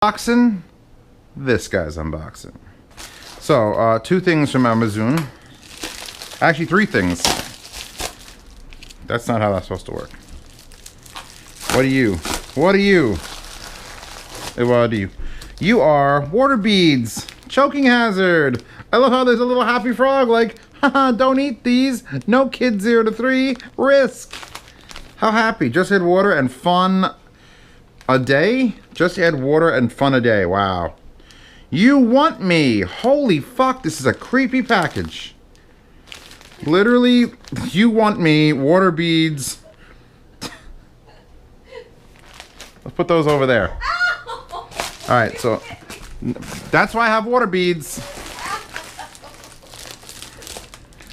Unboxing this guy's unboxing. So, two things from Amazon. Actually, three things. That's not how that's supposed to work. What are you? What are you? What are you? You are water beads. Choking hazard. I love how there's a little happy frog like, haha, don't eat these. No kids 0 to 3. Risk. How happy. Just had water and fun a day? Just add water and fun a day. Wow. You want me. Holy fuck, this is a creepy package. Literally, you want me. Water beads. Let's put those over there. Alright, so that's why I have water beads.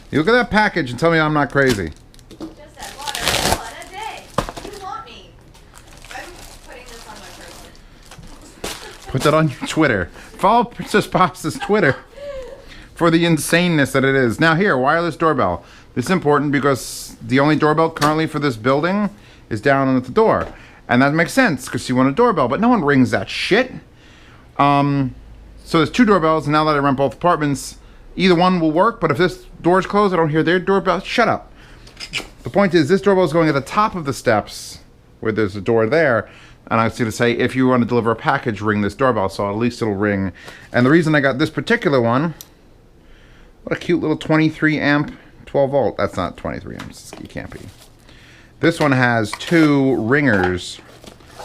You look at that package and tell me I'm not crazy. Put that on your Twitter. Follow Princess Pasta's Twitter for the insaneness that it is. Now here, wireless doorbell. This is important because the only doorbell currently for this building is down at the door. And that makes sense because you want a doorbell, but no one rings that shit. So there's two doorbells, and now that I rent both apartments, either one will work, but if this door's closed, I don't hear their doorbell. Shut up. The point is, this doorbell is going at the top of the steps where there's a door there. And I was going to say, if you want to deliver a package, ring this doorbell, so at least it'll ring. And the reason I got this particular one, what a cute little 23 amp, 12 volt. That's not 23 amps, it can't be. This one has two ringers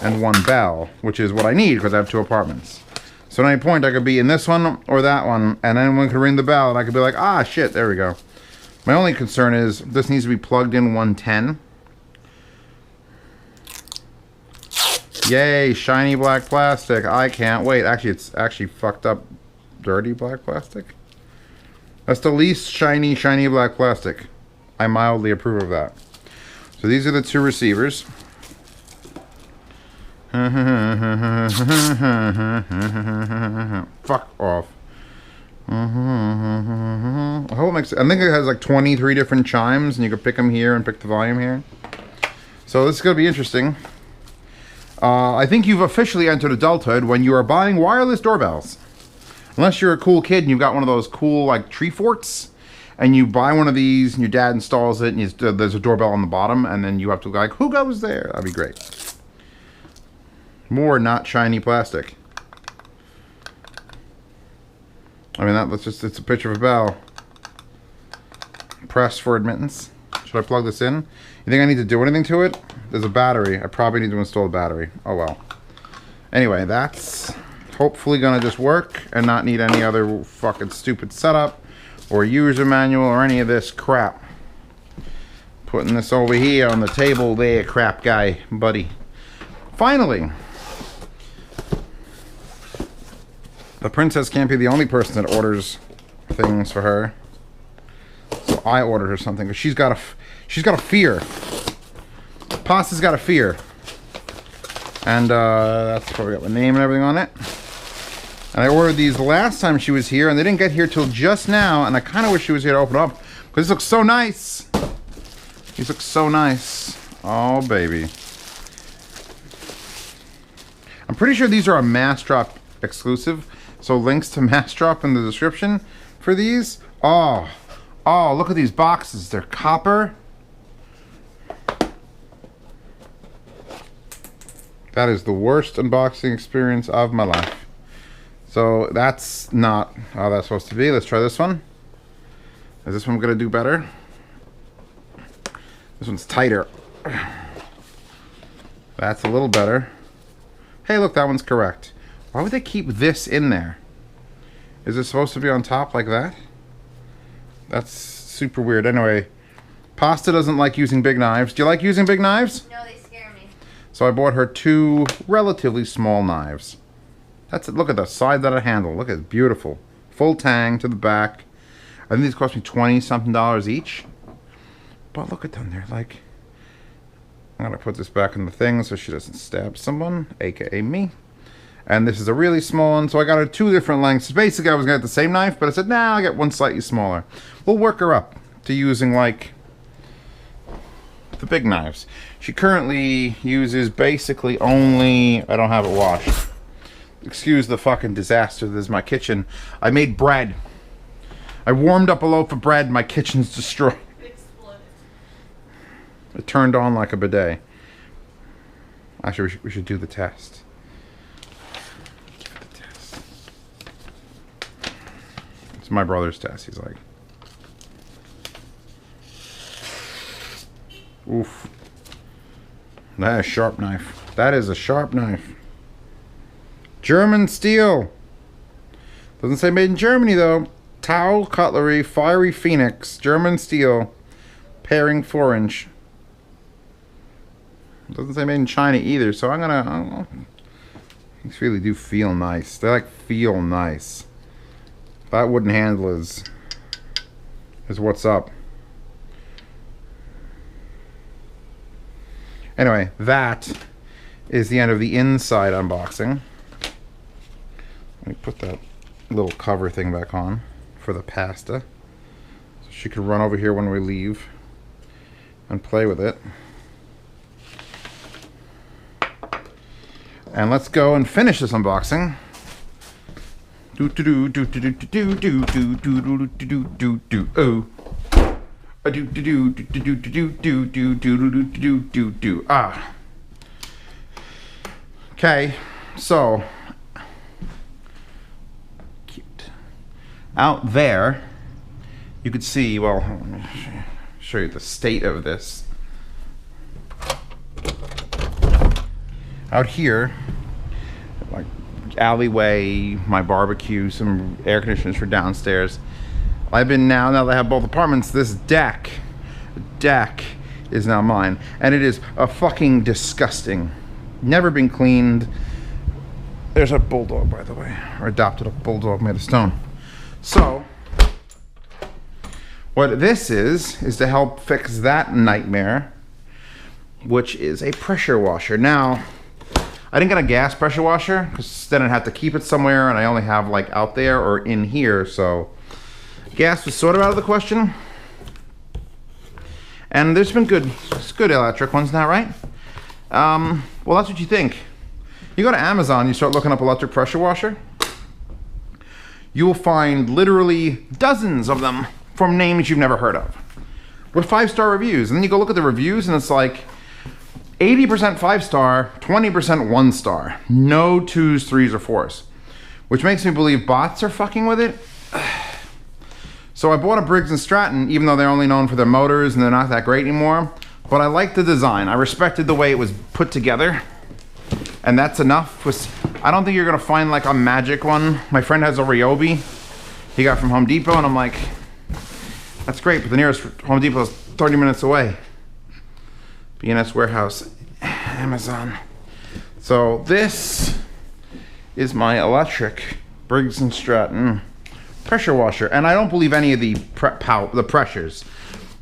and one bell, which is what I need because I have two apartments. So at any point, I could be in this one or that one, and anyone could ring the bell, and I could be like, ah, shit, there we go. My only concern is this needs to be plugged in 110. Yay, shiny black plastic. I can't wait. Actually, it's actually fucked up, dirty black plastic. That's the least shiny black plastic. I mildly approve of that. So these are the two receivers. Fuck off. I hope it makes, I think it has like 23 different chimes, and you can pick them here and pick the volume here. So this is going to be interesting. I think you've officially entered adulthood when you are buying wireless doorbells. Unless you're a cool kid and you've got one of those cool like tree forts, and you buy one of these and your dad installs it, and there's a doorbell on the bottom, and then you have to go like, who goes there? That'd be great. More not shiny plastic. I mean, that's just, it's a picture of a bell. Press for admittance. Should I plug this in? You think I need to do anything to it? There's a battery. I probably need to install a battery. Oh well. Anyway, that's hopefully gonna just work and not need any other fucking stupid setup or user manual or any of this crap. Putting this over here on the table there, crap guy, buddy. Finally. The princess can't be the only person that orders things for her. So I ordered her something because she's got a fear. Pasta's got a fear. And that's where we got my name and everything on it. And I ordered these the last time she was here, and they didn't get here till just now, and I kind of wish she was here to open up because this looks so nice. These look so nice. Oh baby. I'm pretty sure these are a Massdrop exclusive, so links to Massdrop in the description for these. Oh, look at these boxes. They're copper. That is the worst unboxing experience of my life. So that's not how that's supposed to be. Let's try this one. Is this one gonna do better? This one's tighter. That's a little better. Hey, look, that one's correct. Why would they keep this in there? Is it supposed to be on top like that? That's super weird. Anyway, Pasta doesn't like using big knives. Do you like using big knives? No, they scare me. So I bought her two relatively small knives. That's it. Look at the side that I handle. Look at it. Beautiful. Full tang to the back. I think these cost me $20-something each. But look at them. They're like... I'm going to put this back in the thing so she doesn't stab someone, aka me. And this is a really small one, so I got her two different lengths. Basically, I was going to get the same knife, but I said, nah, I'll get one slightly smaller. We'll work her up to using, like, the big knives. She currently uses basically only, I don't have it washed. excuse the fucking disaster that is my kitchen. I made bread. I warmed up a loaf of bread. My kitchen's destroyed. It turned on like a bidet. Actually, we should do the test. Give it the test. It's my brother's test. He's like, oof. That is a sharp knife. That is a sharp knife. German steel. Doesn't say made in Germany though. Tau cutlery, fiery phoenix, German steel, paring 4-inch. Doesn't say made in China either, so I don't know. These really do feel nice. They like feel nice. That wooden handle is what's up. Anyway, that is the end of the inside unboxing. Let me put that little cover thing back on for the pasta. So she could run over here when we leave and play with it. And let's go and finish this unboxing. Ah. Okay, so cute. Out there, you could see. Well, let me show you the state of this. Out here, like alleyway, my barbecue, some air conditioners for downstairs. I've been now that I have both apartments, this deck is now mine. And it is a fucking disgusting. Never been cleaned. There's a bulldog, by the way. Or adopted a bulldog made of stone. So, what this is to help fix that nightmare, which is a pressure washer. Now, I didn't get a gas pressure washer because then I'd have to keep it somewhere, and I only have like out there or in here, so gas was sort of out of the question. And there's been good electric ones now, right? Well, that's what you think. You go to Amazon, you start looking up electric pressure washer, you will find literally dozens of them from names you've never heard of with 5-star reviews. And then you go look at the reviews and it's like 80% 5-star, 20% 1-star. No 2s, 3s, or 4s. Which makes me believe bots are fucking with it. So I bought a Briggs & Stratton, even though they're only known for their motors and they're not that great anymore. But I liked the design. I respected the way it was put together. And that's enough. I don't think you're gonna find like a magic one. My friend has a Ryobi he got from Home Depot, and I'm like, that's great, but the nearest Home Depot is 30 minutes away. B&S Warehouse, Amazon. So this is my electric Briggs & Stratton pressure washer, and I don't believe any of the pressures.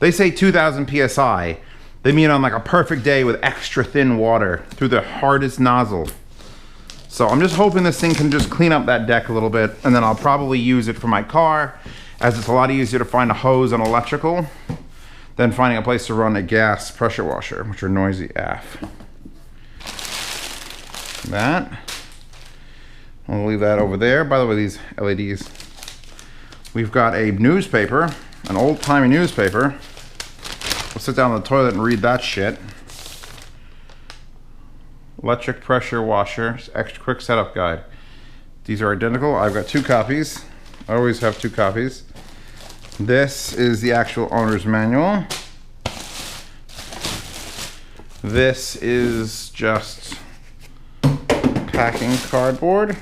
They say 2,000 psi. They mean on like a perfect day with extra thin water through the hardest nozzle. So I'm just hoping this thing can just clean up that deck a little bit, and then I'll probably use it for my car, as it's a lot easier to find a hose on electrical than finding a place to run a gas pressure washer, which are noisy AF. That. I'll leave that over there. By the way, these LEDs. We've got a newspaper, an old-timey newspaper. We'll sit down on the toilet and read that shit. Electric pressure washer, extra quick setup guide. These are identical. I've got 2 copies. I always have 2 copies. This is the actual owner's manual. This is just packing cardboard.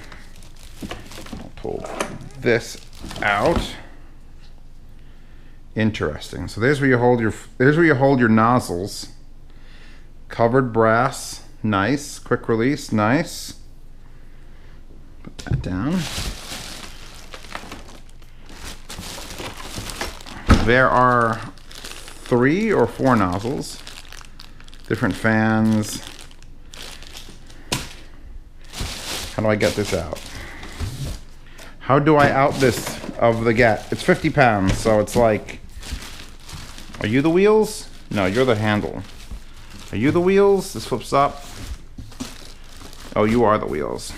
I'll pull this out. Interesting. So there's where you hold your nozzles. Covered brass, nice. Quick release, nice. Put that down. There are 3 or 4 nozzles, different fans. How do I get this out? How do I out this of the get? It's 50 pounds, so it's like, are you the wheels? No, you're the handle. Are you the wheels? This flips up. Oh, you are the wheels.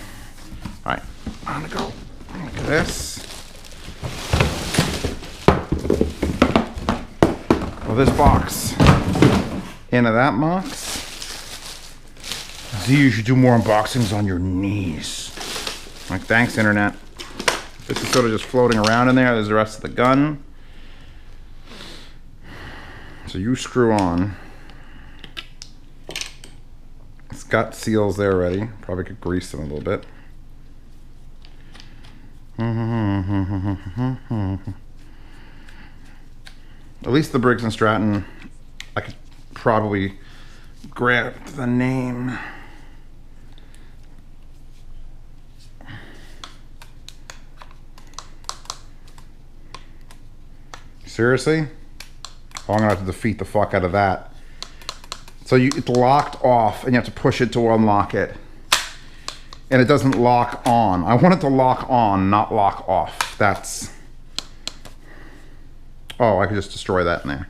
All right, I'm gonna go like this. Well, this box into that box. So you should do more unboxings on your knees. Like, thanks, internet. This is sort of just floating around in there. There's the rest of the gun. So you screw on. It's got seals there already. Probably could grease them a little bit. At least the Briggs & Stratton, I could probably grab the name. Seriously? Oh, I'm gonna have to defeat the fuck out of that. So it's locked off and you have to push it to unlock it. And it doesn't lock on. I want it to lock on, not lock off. That's... Oh, I could just destroy that in there.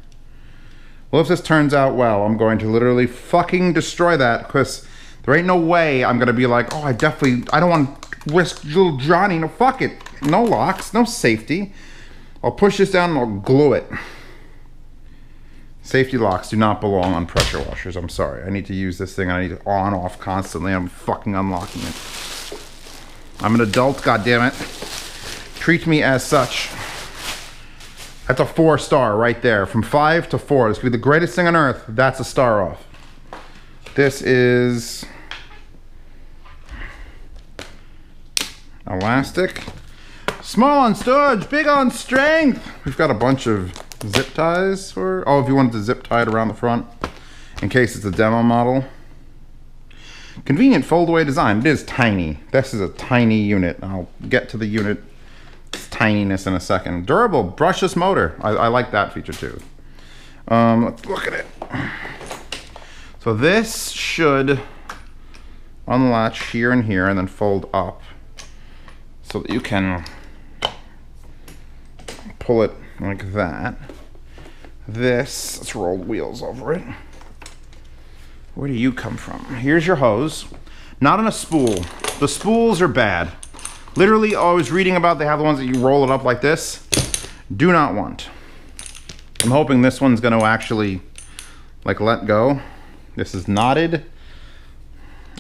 Well, if this turns out well, I'm going to literally fucking destroy that, because there ain't no way I'm gonna be like, oh, I don't want to risk little Johnny. No, fuck it. No locks, no safety. I'll push this down and I'll glue it. Safety locks do not belong on pressure washers. I'm sorry. I need to use this thing. I need to on off constantly. I'm fucking unlocking it. I'm an adult, goddammit. Treat me as such. That's a 4-star right there. From 5 to 4. This could be the greatest thing on earth. That's a star off. This is elastic. Small on storage, big on strength. We've got a bunch of zip ties. Oh, if you wanted to zip tie it around the front in case it's a demo model. Convenient fold-away design. It is tiny. This is a tiny unit. I'll get to the unit tininess in a second. Durable brushless motor. I like that feature too. Let's look at it. So this should unlatch here and here and then fold up so that you can pull it like that. This, let's roll wheels over it. Where do you come from? Here's your hose. Not on a spool. The spools are bad. Literally, I was reading about they have the ones that you roll it up like this. Do not want. I'm hoping this one's going to actually like let go. This is knotted.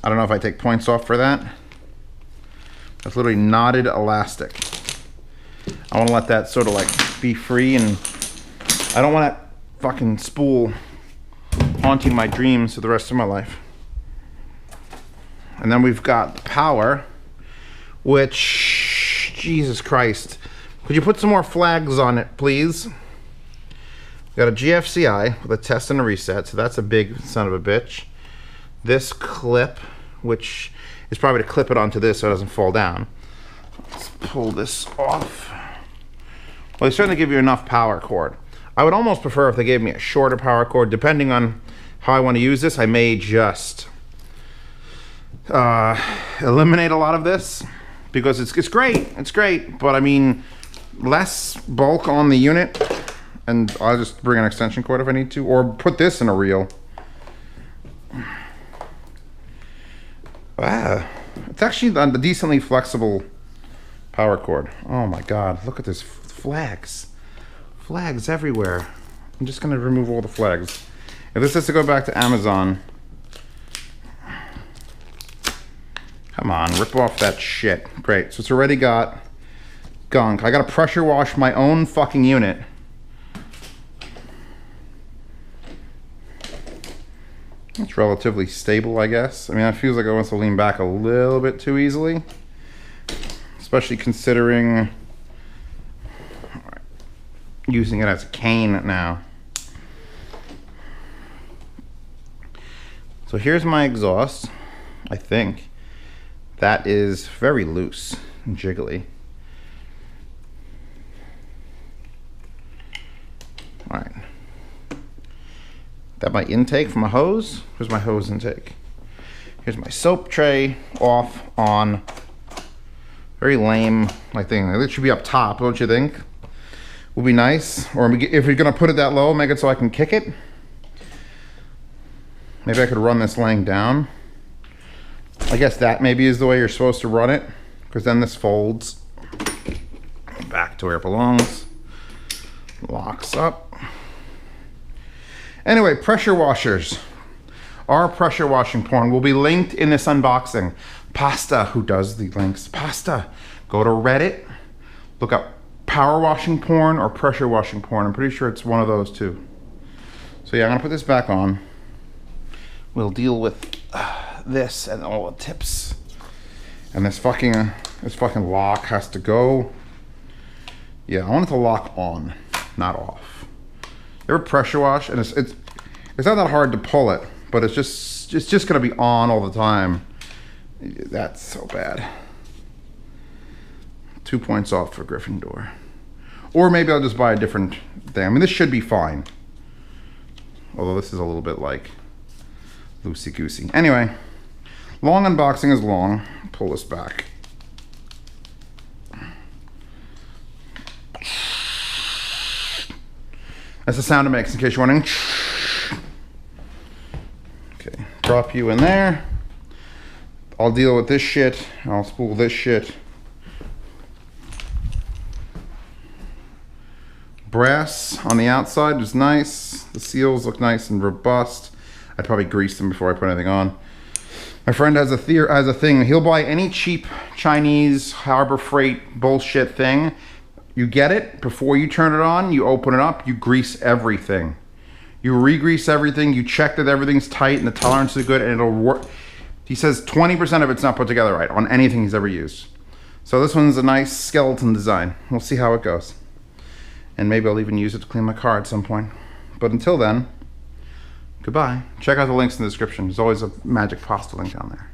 I don't know if I take points off for that. That's literally knotted elastic. I want to let that sort of like be free, and I don't want that fucking spool haunting my dreams for the rest of my life. And then we've got the power, which, Jesus Christ. Could you put some more flags on it, please? We've got a GFCI with a test and a reset, so that's a big son of a bitch. This clip, which is probably to clip it onto this so it doesn't fall down. Let's pull this off. Well, they certainly give you enough power cord. I would almost prefer if they gave me a shorter power cord. Depending on how I want to use this, I may just eliminate a lot of this, because it's great, but I mean, less bulk on the unit, and I'll just bring an extension cord if I need to, or put this in a reel. It's actually a decently flexible power cord. Oh my god, look at this. Flags everywhere. I'm just gonna remove all the flags. If this has to go back to Amazon, come on, rip off that shit. Great, so it's already got gunk. I gotta pressure wash my own fucking unit. It's relatively stable, I guess. I mean, it feels like it wants to lean back a little bit too easily, especially considering using it as a cane now. So here's my exhaust. I think that is very loose and jiggly. All right. That my intake from a hose. Here's my hose intake. Here's my soap tray, off, on. Very lame, like thing. It should be up top, don't you think? Would be nice. Or if you're gonna put it that low, make it so I can kick it. Maybe I could run this laying down. I guess that maybe is the way you're supposed to run it. because then this folds back to where it belongs, locks up. Anyway, pressure washers. Our pressure washing porn will be linked in this unboxing. Pasta, who does the links? Pasta. Go to Reddit, look up power washing porn or pressure washing porn. I'm pretty sure it's one of those two. So yeah, I'm gonna put this back on. We'll deal with this and all the tips. And this fucking lock has to go. Yeah, I want it to lock on, not off. You ever pressure wash? And it's not that hard to pull it, but it's just gonna be on all the time. That's so bad. 2 points off for Gryffindor. Or maybe I'll just buy a different thing. I mean, this should be fine. Although this is a little bit like loosey-goosey. Anyway, long unboxing is long. Pull this back. That's the sound it makes, in case you're wondering. Okay, drop you in there. I'll deal with this shit. I'll spool this shit. Brass on the outside is nice. The seals look nice and robust. I'd probably grease them before I put anything on. My friend has a thing. He'll buy any cheap Chinese Harbor Freight bullshit thing. You get it, before you turn it on, you open it up, you grease everything. You re-grease everything, you check that everything's tight and the tolerance is good, and it'll work. He says 20% of it's not put together right on anything he's ever used. So this one's a nice skeleton design. We'll see how it goes. And maybe I'll even use it to clean my car at some point. But until then, goodbye. Check out the links in the description. There's always a magic pasta link down there.